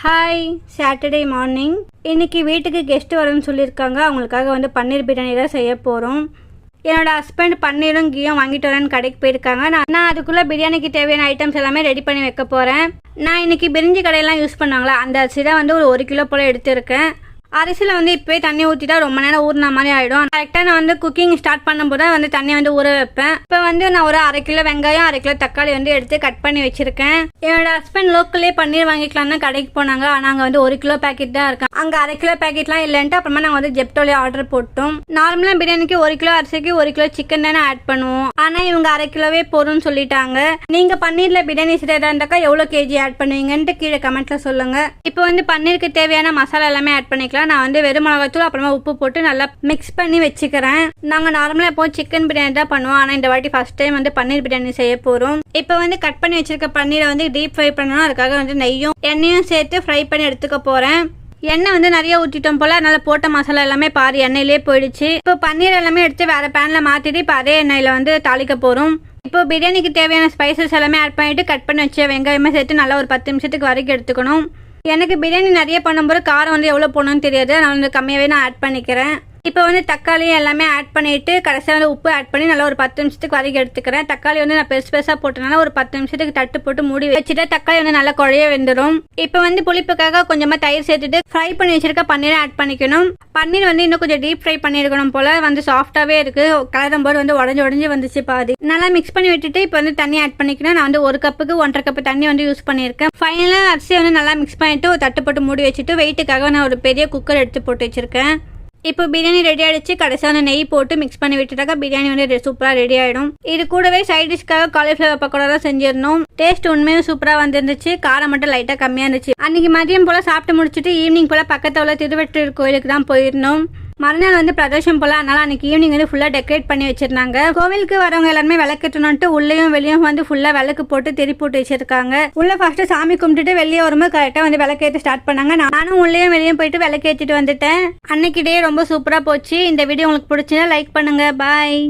Hi, Saturday morning. இன்றைக்கி வீட்டுக்கு guest வரும்னு சொல்லியிருக்காங்க. அவங்களுக்காக வந்து பன்னீர் பிரியாணி தான் செய்ய போகிறோம். என்னோடய ஹஸ்பண்ட் பன்னீரும் கீயும் வாங்கிட்டு வரேன்னு கடைக்கு போயிருக்காங்க. நான் அதுக்குள்ளே பிரியாணிக்கு தேவையான ஐட்டம்ஸ் எல்லாமே ரெடி பண்ணி வைக்க போகிறேன். நான் இன்றைக்கி பிரிஞ்சி கடையெல்லாம் யூஸ் பண்ணாங்களா, அந்த அரிசி தான் வந்து ஒரு 1 கிலோ போல் எடுத்திருக்கேன். அரிசியில் வந்து இப்போவே தண்ணி ஊற்றிட்டா ரொம்ப நேரம் ஊறின மாதிரி ஆகிடும். கரெக்டாக நான் வந்து குக்கிங் ஸ்டார்ட் பண்ணும்போது தான் வந்து தண்ணி வந்து ஊற வைப்பேன். இப்போ வந்து நான் ஒரு 1/2 கிலோ வெங்காயம் 1/2 கிலோ தக்காளி வந்து எடுத்து கட் பண்ணி வச்சுருக்கேன். என்னோட ஹஸ்பண்ட் லோக்கல்லே பன்னீர் வாங்கிக்கலாம் தான் கடைக்கு போனாங்க. ஆனால் அங்கே வந்து 1 கிலோ பேக்கெட் தான் இருக்கேன். அங்கே 1/2 கிலோ பேக்கெட்லாம் இல்லைன்ட்டு அப்புறமா நாங்கள் வந்து ஜெப்டோலே ஆர்டர் போட்டோம். நார்மலாக பிரியாணிக்கு 1 கிலோ அரிசிக்கு 1 கிலோ சிக்கன் தானே ஆட் பண்ணுவோம். ஆனால் இவங்க 1/2 கிலோவே போதும்னு சொல்லிட்டாங்க. நீங்கள் பன்னீரில் பிரியாணி செய்யறதா இருந்தாக்கா எவ்வளோ கேஜி ஆட் பண்ணுவீங்கன்ட்டு கீழே கமெண்ட்டில் சொல்லுங்கள். இப்போ வந்து பன்னீருக்கு தேவையான மசாலா எல்லாமே ஆட் பண்ணிக்கலாம். நான் வந்து வெறும் மிளகாத்தூள் அப்புறமா உப்பு போட்டு நல்லா மிக்ஸ் பண்ணி வச்சுக்கிறேன். நாங்கள் நார்மலாக எப்போ சிக்கன் பிரியாணி தான் பண்ணுவோம். ஆனால் இந்த வாட்டி ஃபர்ஸ்ட் டைம் வந்து பன்னீர் பிரியாணி செய்ய போகிறோம். இப்போ வந்து கட் பண்ணி வச்சிருக்க பன்னீரை வந்து டீப் ஃப்ரை பண்ணணும். அதுக்காக வந்து நெய்யும் எண்ணெயும் சேர்த்து ஃப்ரை பண்ணி எடுத்துக்க போகிறேன். எண்ணெய் வந்து நிறைய ஊற்றிட்டோம் போல், அதனால் போட்ட மசாலா எல்லாமே பாதி எண்ணெயிலே போயிடுச்சு. இப்போ பன்னீர் எல்லாமே எடுத்து வேறு பேனில் மாற்றிட்டு இப்போ அதே எண்ணெயில் வந்து தாளிக்க போகிறோம். இப்போ பிரியாணிக்கு தேவையான ஸ்பைசஸ் எல்லாமே ஆட் பண்ணிவிட்டு கட் பண்ணி வச்ச வெங்காயமே சேர்த்து நல்லா ஒரு 10 நிமிஷத்துக்கு வரைக்கும் எடுத்துக்கணும். எனக்கு பிரியாணி நிறைய பண்ணும்போது காரம் வந்து எவ்வளோ போடணும்னு தெரியாது. நான் வந்து கம்மியாகவே நான் ஆட் பண்ணிக்கிறேன். இப்போ வந்து தக்காளி எல்லாமே ஆட் பண்ணிவிட்டு கடைசியாக வந்து உப்பு ஆட் பண்ணி நல்லா ஒரு 10 நிமிஷத்துக்கு வரைக்கும் எடுத்துக்கிறேன். தக்காளி வந்து நான் பெருசாக போட்டனால ஒரு 10 நிமிஷத்துக்கு தட்டு போட்டு மூடி வச்சுட்டு தக்காளி வந்து நல்லா குழைய வெந்துடும். இப்போ வந்து புளிப்புக்காக கொஞ்சமாக தயிர் சேர்த்துட்டு ஃப்ரை பண்ணி வச்சிருக்க பன்னீரை ஆட் பண்ணிக்கணும். பன்னீர் வந்து இன்னும் கொஞ்சம் டீப் ஃப்ரை பண்ணியிருக்கணும் போல், வந்து சாஃப்டாகவே இருக்குது. கலரும் போது வந்து உடஞ்சி வந்துச்சு பாதி. நல்லா மிக்ஸ் பண்ணி விட்டுட்டு இப்போ வந்து தண்ணி ஆட் பண்ணிக்கணும். நான் வந்து 1 கப்புக்கு 1.5 கப்பு தண்ணி வந்து யூஸ் பண்ணியிருக்கேன். ஃபைனலாக அரிசியை வந்து நல்லா மிக்ஸ் பண்ணிவிட்டு ஒரு தட்டு போட்டு மூடி வச்சுட்டு வெயிட்டுக்காக நான் ஒரு பெரிய குக்கர் எடுத்து போட்டு வச்சுருக்கேன். இப்போ பிரியாணி ரெடி ஆகிடுச்சு. கடைசியாக நெய் போட்டு மிக்ஸ் பண்ணி விட்டுட்டாக்கா பிரியாணி வந்து சூப்பராக ரெடி ஆகிடும். இது கூடவே சைட் டிஷ்க்காக காலிஃப்ளவர் பக்கோடா தான் செஞ்சிருந்தோம். டேஸ்ட் உண்மையும் சூப்பராக வந்துருந்துச்சு. காரம் மட்டும் லைட்டாக கம்மியாக இருந்துச்சு. அன்றைக்கி மதியம் போல் சாப்பிட்டு முடிச்சுட்டு ஈவினிங் போல் பக்கத்தில் உள்ள திருவெட்டூர் கோயிலுக்கு தான் போயிருந்தோம். மறுநாள் வந்து பிரதோஷம் போல், அதனால் அன்றைக்கி ஈவினிங் வந்து ஃபுல்லாக டெக்கரேட் பண்ணி வச்சுருந்தாங்க. கோவிலுக்கு வரவங்க எல்லாருமே விளக்கேற்றணுன்ட்டு உள்ளேயும் வெளியும் வந்து ஃபுல்லாக விளக்கு போட்டு திரி போட்டு வச்சுருக்காங்க. உள்ளே ஃபஸ்ட்டு சாமி கும்பிட்டுட்டு வெளியே வரும்போது கரெக்டாக வந்து விளக்கேற்ற ஸ்டார்ட் பண்ணாங்க. நானும் உள்ளேயும் வெளியும் போயிட்டு விளக்கேற்றிட்டு வந்துட்டேன். அன்னைக்கு டே ரொம்ப சூப்பராக போச்சு. இந்த வீடியோ உங்களுக்கு பிடிச்சினா லைக் பண்ணுங்கள். பாய்.